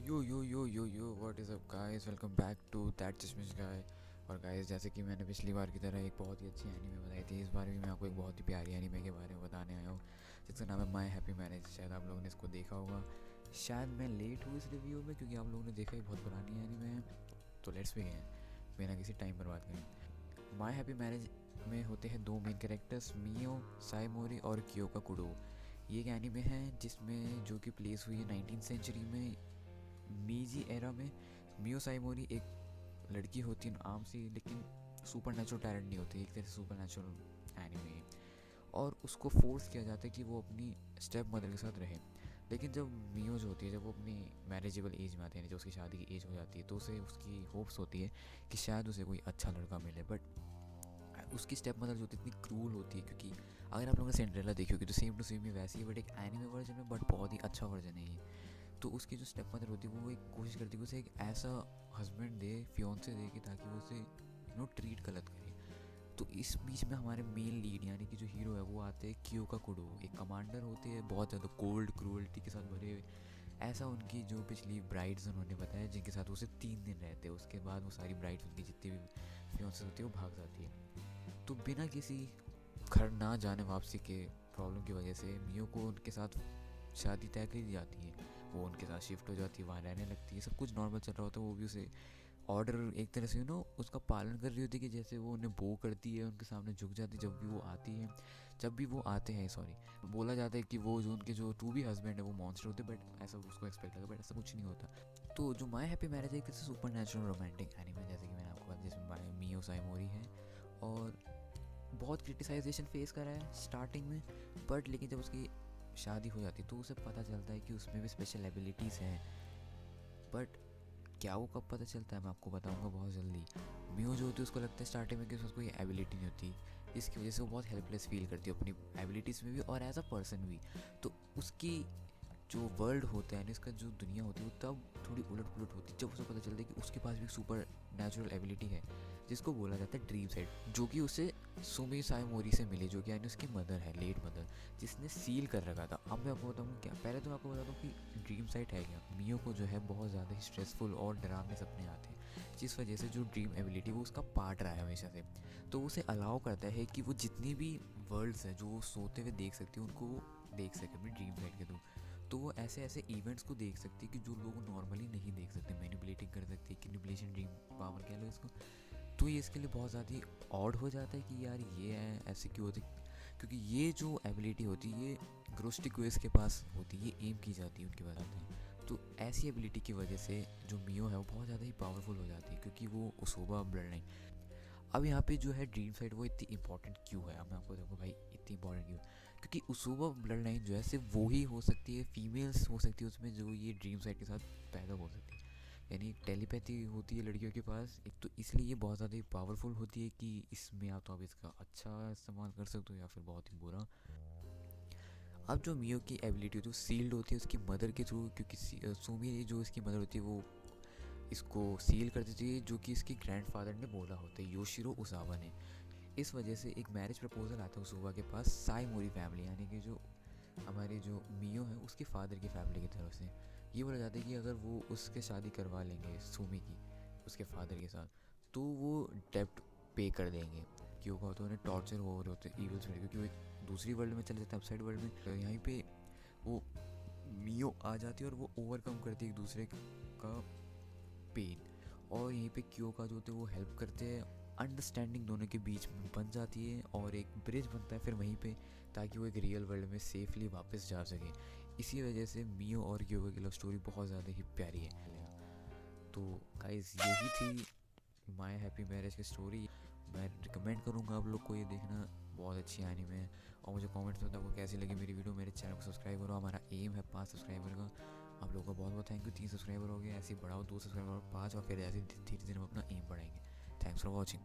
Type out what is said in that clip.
Yo what is up guys, welcome back to that Chashmish guy. और guys, जैसे कि मैंने पिछली बार की तरह एक बहुत ही अच्छी एनीमे बताई थी, इस बार भी मैं आपको एक बहुत ही प्यारी एनीमे के बारे में बताने आया हूँ जिसका नाम है माय हैप्पी मैरिज। शायद आप लोगों ने इसको देखा होगा। शायद मैं लेट हूँ इस रिव्यू में क्योंकि आप लोगों ने देखा ही बहुत पुरानी एनीमे है। तो लेट्स बिगिन बिना किसी टाइम बर्बाद करें। माय हैप्पी मैरिज में होते हैं दो मेन कैरेक्टर्स, मियो साइमोरी और कियोका कुडो। ये एक एनीमे है जिसमें जो कि प्लेस हुई है 19th सेंचुरी में, मीजी एरा में। मियो साइमोरी एक लड़की होती है आम सी, लेकिन सुपर नेचुरल टैलेंट नहीं होती, एक तरह से सुपर नेचुरल एनिमे। और उसको फोर्स किया जाता है कि वो अपनी स्टेप मदर के साथ रहे। लेकिन जब मियो जो होती है, जब वो अपनी मैरिजेबल एज में आती है, जब उसकी शादी की एज हो जाती है, तो उसे उसकी होप्स होती है कि शायद उसे कोई अच्छा लड़का मिले। बट उसकी स्टेप मदर जो होती है इतनी क्रूल होती है, क्योंकि अगर आप लोगों ने सिंड्रेला देखी होगी तो सेम टू सेम ही वैसी है, बट एक एनिमे वर्जन में, बट बहुत ही अच्छा वर्जन है ये। तो उसकी जो स्टेप मदर होती है वो एक कोशिश करती है कि उसे एक ऐसा हस्बैंड दे, फियोन्से दे, कि ताकि वो उसे ट्रीट गलत करे। तो इस बीच में हमारे मेन लीड यानी कि जो हीरो है वो आते हैं कियोका कुडो, एक कमांडर होते हैं बहुत ज़्यादा कोल्ड क्रूअल्टी के साथ भरे हुए। ऐसा उनकी जो पिछली ब्राइड्स उन्होंने बताया जिनके साथ वो सिर्फ 3 दिन रहते हैं, उसके बाद वो सारी ब्राइड्स उनकी जितनी भी फियोन्से होती है वो भाग जाती है। तो बिना किसी घर ना जाने वापसी के प्रॉब्लम की वजह से मियो को उनके साथ शादी तय कर दी जाती है। वो उनके साथ शिफ्ट हो जाती है, वहाँ रहने लगती है, सब कुछ नॉर्मल चल रहा होता है। वो भी उसे ऑर्डर एक तरह से उसका पालन कर रही होती है, कि जैसे वो उन्हें बो करती है, उनके सामने झुक जाती है जब भी वो आती है, जब भी वो आते हैं। सॉरी, बोला जाता है कि वो जो उनके जो टू बी हस्बैंड है वो मॉन्स्टर होते हैं, बट ऐसा उसको एक्सपेक्ट लगा, बट ऐसा कुछ नहीं होता। तो जो माय हैप्पी मैरिज है एक तरह से सुपर नेचुरल रोमांटिक एनिमे, जैसे कि मैंने आपको बताया, जिसमें मियो साइमोरी है। और बहुत क्रिटिसाइजेशन फेस करा है स्टार्टिंग में, बट लेकिन जब उसकी शादी हो जाती है तो उसे पता चलता है कि उसमें भी स्पेशल एबिलिटीज़ हैं। बट क्या वो कब पता चलता है मैं आपको बताऊंगा बहुत जल्दी। म्यू जो होती है उसको लगता है स्टार्टिंग में कि उसको कोई एबिलिटी नहीं होती, इसकी वजह से वो बहुत हेल्पलेस फील करती है अपनी एबिलिटीज़ में भी और एज अ पर्सन भी। तो उसकी जो वर्ल्ड होता है यानी इसका जो दुनिया होती है वो तब थोड़ी उलट पुलट होती है जब उसे पता चलता है कि उसके पास भी सुपर नेचुरल एबिलिटी है, जिसको बोला जाता है ड्रीम साइड, जो कि उसे सुमी साइमोरी से मिली, जो कि यानी उसकी मदर है, लेट मदर, जिसने सील कर रखा था। अब मैं आपको बताऊँ क्या, पहले तो मैं आपको बताता हूँ कि ड्रीम साइट है क्या। मियो को जो है बहुत ज़्यादा ही स्ट्रेसफुल और डरावने सपने आते हैं, जिस वजह से जो ड्रीम एबिलिटी वो उसका पार्ट रहा है हमेशा से। तो उसे अलाउ करता है कि वो जितनी भी वर्ल्ड्स हैं जो वो सोते हुए देख सकती है उनको वो देख सके अपनी ड्रीम साइट के थ्रू। तो वो ऐसे ऐसे इवेंट्स को देख सकती है कि जो लोग नॉर्मली नहीं देख सकते, मैनिपुलेटिंग कर सकती है, किनिपुलेशन ड्रीम पावर कह लो इसको। तो ये इसके लिए बहुत ज़्यादा ही ऑड हो जाता है कि यार ये है ऐसे क्यों होती, क्योंकि ये जो एबिलिटी होती है ये ग्रोस्टिक्वेस के पास होती है, ये एम की जाती है उनके बताते हैं। तो ऐसी एबिलिटी की वजह से जो मियो है वो बहुत ज़्यादा ही पावरफुल हो जाती है, क्योंकि वो उसोबा ब्लड लाइन। अब यहाँ पे जो है ड्रीम साइड वो इतनी इंपॉर्टेंट क्यों है, अब मैं आपको देखो भाई इतनी इंपॉर्टेंट क्यों है। क्योंकि उसुबा ब्लड लाइन जो है सिर्फ वो ही हो सकती है, फीमेल्स हो सकती है उसमें जो ये ड्रीम साइड के साथ पैदा हो सकती है, यानी टेलीपैथी होती है लड़कियों के पास एक। तो इसलिए ये बहुत ज़्यादा पावरफुल होती है कि इसमें आप तो आप इसका अच्छा इस्तेमाल कर सकते हो या फिर बहुत ही बुरा। अब जो मियो की एबिलिटी होती है वो सील्ड होती है उसकी मदर के थ्रू, क्योंकि सुमी जो इसकी मदर होती है वो इसको सील कर देती है, जो कि इसके ग्रैंडफादर ने बोला होता है, योशिरो उसावा ने। इस वजह से एक मैरिज प्रपोजल आता है उसावा के पास साइमोरी फैमिली यानी कि जो हमारी जो मियो है उसके फादर की फैमिली की तरफ से। ये बोला जाता है कि अगर वो उसके शादी करवा लेंगे सुमी की उसके फादर के साथ, तो वो डेप्ट पे कर देंगे। क्यों का तो उन्हें टॉर्चर हो रहे होते इविल स्पिरिट, क्योंकि वो एक दूसरी वर्ल्ड में चले जाते हैं, अपसाइड वर्ल्ड में। तो यहीं पे वो मियो आ जाती है और वो ओवरकम करती है एक दूसरे का पेन। और यहीं पे क्यो का जो होते हैं वो हेल्प करते हैं, अंडरस्टैंडिंग दोनों के बीच में बन जाती है और एक ब्रिज बनता है फिर वहीं पे, ताकि वो एक रियल वर्ल्ड में सेफली वापस जा सके। इसी वजह से मियो और क्यो की लव स्टोरी बहुत ज़्यादा ही प्यारी है। तो गाइस यही थी माय हैप्पी मैरिज की स्टोरी। मैं रिकमेंड करूँगा आप लोग को ये देखना, बहुत अच्छी एनीमे है। और मुझे कमेंट्स में बताओ कैसी लगी मेरी वीडियो। मेरे चैनल को सब्सक्राइब करो, हमारा एम है 5 सब्सक्राइबर का। आप लोगों का बहुत बहुत थैंक यू। 3 सब्सक्राइबर हो गए, ऐसे ही बढ़ाओ, 2 सब्सक्राइबर और 5, और फिर ऐसे धीरे धीरे हम अपना एम बढ़ाएंगे। Thanks for watching.